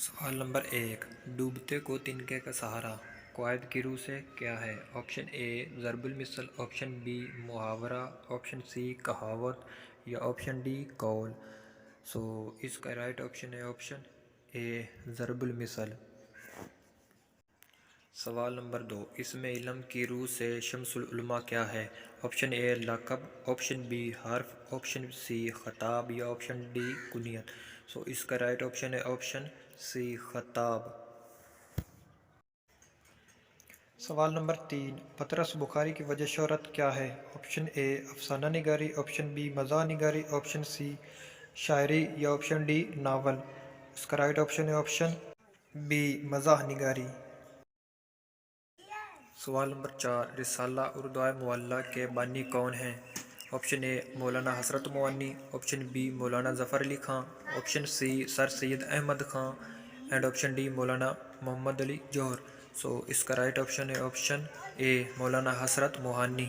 सवाल नंबर 1। डूबते को तिनके का सहारा कवायद की रूह से क्या है? ऑप्शन ए ज़रबुल मिसल, ऑप्शन बी मुहावरा, ऑप्शन सी कहावत या ऑप्शन डी कौल। इसका राइट ऑप्शन है ऑप्शन ए ज़रबुल मिसल। सवाल नंबर 2। इसमें इल्म की रूह से शम्सुल उलमा क्या है? ऑप्शन ए लक़ब, ऑप्शन बी हर्फ, ऑप्शन सी खताब या ऑप्शन डी कुनियत। इसका राइट ऑप्शन है ऑप्शन सी खताब। सवाल नंबर 3। पतरस बुखारी की वजह शोहरत क्या है? ऑप्शन ए अफसाना निगारी, ऑप्शन बी मज़ाह निगारी, ऑप्शन सी शायरी या ऑप्शन डी नावल। इसका राइट ऑप्शन है ऑप्शन बी मज़ाह निगारी। सवाल नंबर 4। रिसाला उर्दू मुअल्ला के बानी कौन हैं? Option A Maulana Hasrat मोअनी, option B Maulana Zafar Ali Khan, option C sir Syed Ahmad Khan and option D Maulana Mohammad Ali Jauhar. इसका राइट ऑप्शन है ऑप्शन ए मौलाना हसरत मोहानी।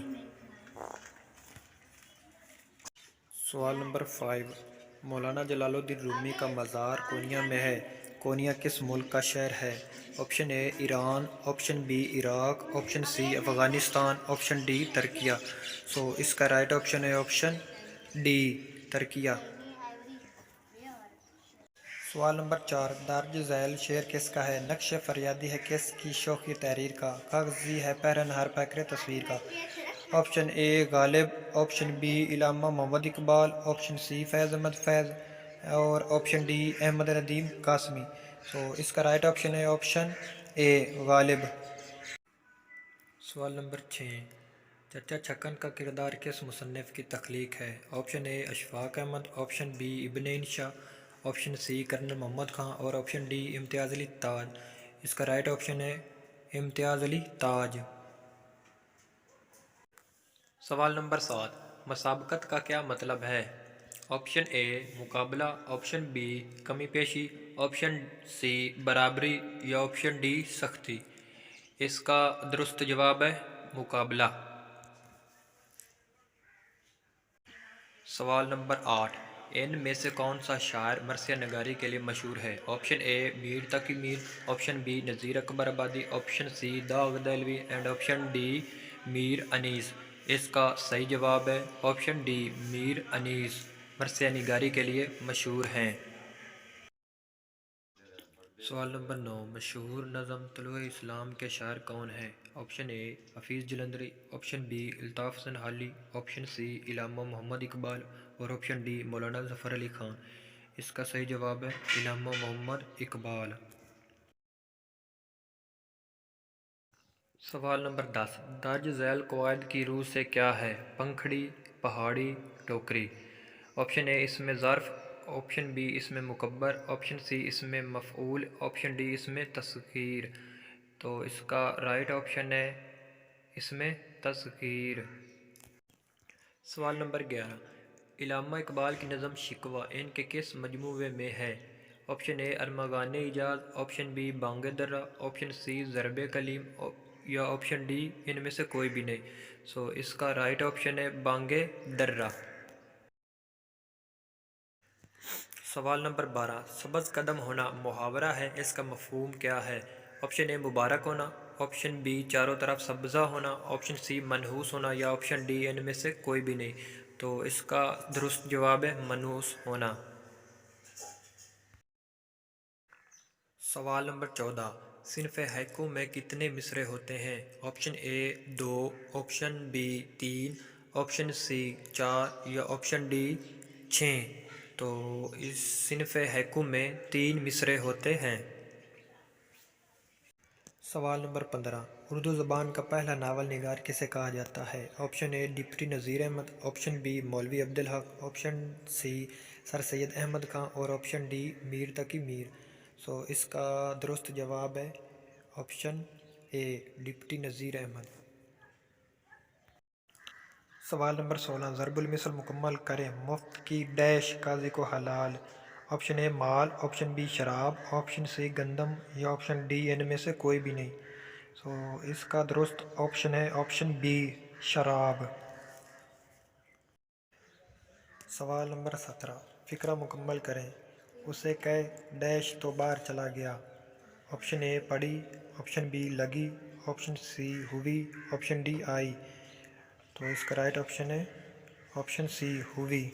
सवाल नंबर 5। मौलाना जलालुद्दीन रूमी का मज़ार कोनिया में है। कोनिया किस मुल्क का शहर है? Option A Iran, option B Iraq, option C Afghanistan, option D Turkiye. इसका राइट ऑप्शन है ऑप्शन डी तुर्किया। सवाल नंबर 4। दर्ज झैल शेर किसका है? नक्श फरियादी है किसकी शौक़ी तहरीर का? कागज़ी है पैरनहार पैकर तस्वीर का। Option A Ghalib, option B Allama Muhammad Iqbal, option C Faiz Ahmed Faiz और ऑप्शन डी अहमद नदीम कासमी। इसका राइट ऑप्शन है ऑप्शन ए गालिब। सवाल नंबर 6। चचा छक्कन का किरदार किस मुसन्निफ़ की तख्लीक है? Option A Ashfaq Ahmad, option B Ibn Insha, option C colonel Mohammad Khan और ऑप्शन डी इम्तियाज़ अली ताज। इसका राइट ऑप्शन है इम्तियाज़ अली ताज। सवाल नंबर 7। मसाबकत का क्या मतलब है? ऑप्शन ए मुकाबला, ऑप्शन बी कमी पेशी, ऑप्शन सी बराबरी या ऑप्शन डी सख्ती। इसका दुरुस्त जवाब है मुकाबला। सवाल नंबर 8। इन में से कौन सा शायर मरसिया नगारी के लिए मशहूर है? Option A Mir Taqi Mir, option B Nazeer Akbarabadi, option C Daud Dehlvi and option D Mir Anees. इसका सही जवाब है ऑप्शन डी मीर अनीस मरसिया नगारी के लिए मशहूर हैं। सवाल नंबर 9। मशहूर नज़म तुलुए इस्लाम के शायर कौन हैं? Option A Hafeez Jalandhari, option B Altaf Sanhali, option C Allama Muhammad Iqbal और ऑप्शन डी मौलाना ज़फ़र अली ख़ान। इसका सही जवाब है इलामा मोहम्मद इकबाल। सवाल नंबर 10। दर्ज झैल कवायद की रूह से क्या है? पंखड़ी, पहाड़ी, टोकरी। ऑप्शन ए इसमें ज़र्फ़, ऑप्शन बी इसमें मुकब्बर, ऑप्शन सी इसमें मफ़ऊल, ऑप्शन डी इसमें तस्ग़ीर। इसका राइट ऑप्शन है इसमें तस्ग़ीर। सवाल नंबर 11। इलामा इकबाल की नज़म शिकवा इनके किस मजमूए में है? Option A Armaghan Hijaz, option B Bang Dara, option C ज़रब Kaleem या ऑप्शन डी इनमें से कोई भी नहीं। इसका राइट ऑप्शन है बांग दर्रा। सवाल नंबर 12। सब्ज़ कदम होना मुहावरा है, इसका मफ़हूम क्या है? ऑप्शन ए मुबारक होना, ऑप्शन बी चारों तरफ सब्ज़ा होना, ऑप्शन सी मनहूस होना या ऑप्शन डी इनमें से कोई भी नहीं। इसका दुरुस्त जवाब है मनहूस होना। सवाल नंबर 14। सिनफ़ हैकू में कितने मिसरे होते हैं? Option A 2, option B 3, option C 4 या ऑप्शन डी 6। इस सिनफ़ हैकू में 3 मिसरे होते हैं। सवाल नंबर 15। उर्दू ज़बान का पहला नावल निगार किसे कहा जाता है? Option A deputy Nazir Ahmad, option B Maulvi Abdul Haq, option C sir Syed Ahmad Khan और ऑप्शन डी मीर तकी मीर। इसका दुरुस्त जवाब है option A deputy Nazir Ahmad. सवाल नंबर 16। ज़रबुल मिसल मुकम्मल करें। मुफ्त की डैश काजी को हलाल। ऑप्शन ए माल, ऑप्शन बी शराब, ऑप्शन सी गंदम या ऑप्शन डी इनमें से कोई भी नहीं। इसका दुरुस्त ऑप्शन है ऑप्शन बी शराब। सवाल नंबर 17। फ़िक्रा मुकम्मल करें। اسے کہے ڈیش تو باہر چلا گیا۔ آپشن اے پڑھی، آپشن بی لگی، آپشن سی ہوئی، آپشن ڈی آئی۔ تو اس کا رائٹ آپشن ہے آپشن سی ہوئی۔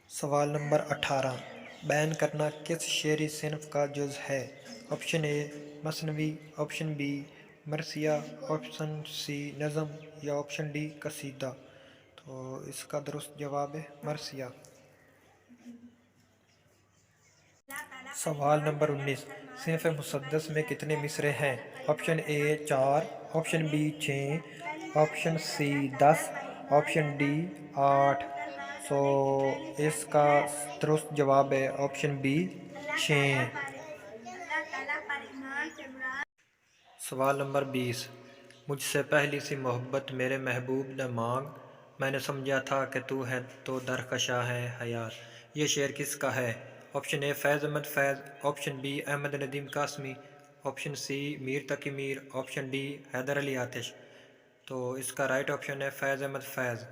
سوال نمبر 18، بیان کرنا کس شعری صنف کا جز ہے؟ آپشن اے مثنوی، آپشن بی مرثیہ، آپشن سی نظم یا آپشن ڈی قصیدہ۔ تو اس کا درست جواب ہے مرثیہ۔ سوال نمبر 19، صنف مسدس میں کتنے مصرعے ہیں؟ Option A 4، option B 6، option C 10، option D 8۔ سو اس کا درست جواب ہے آپشن بی 6۔ سوال نمبر 20، مجھ سے پہلی سی محبت میرے محبوب نے مانگ، میں نے سمجھا تھا کہ تو ہے تو درخشاں ہے حیات۔ یہ شعر کس کا ہے؟ Option A Faiz Ahmed Faiz, option B Ahmad Nadeem Qasmi, option C Mir Taqi Mir, option D Haidar Ali Atish. تو اس کا رائٹ آپشن ہے فیض احمد فیض۔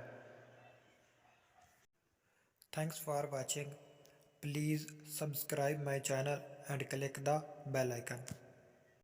Thanks for watching. Please subscribe my channel and click the bell icon.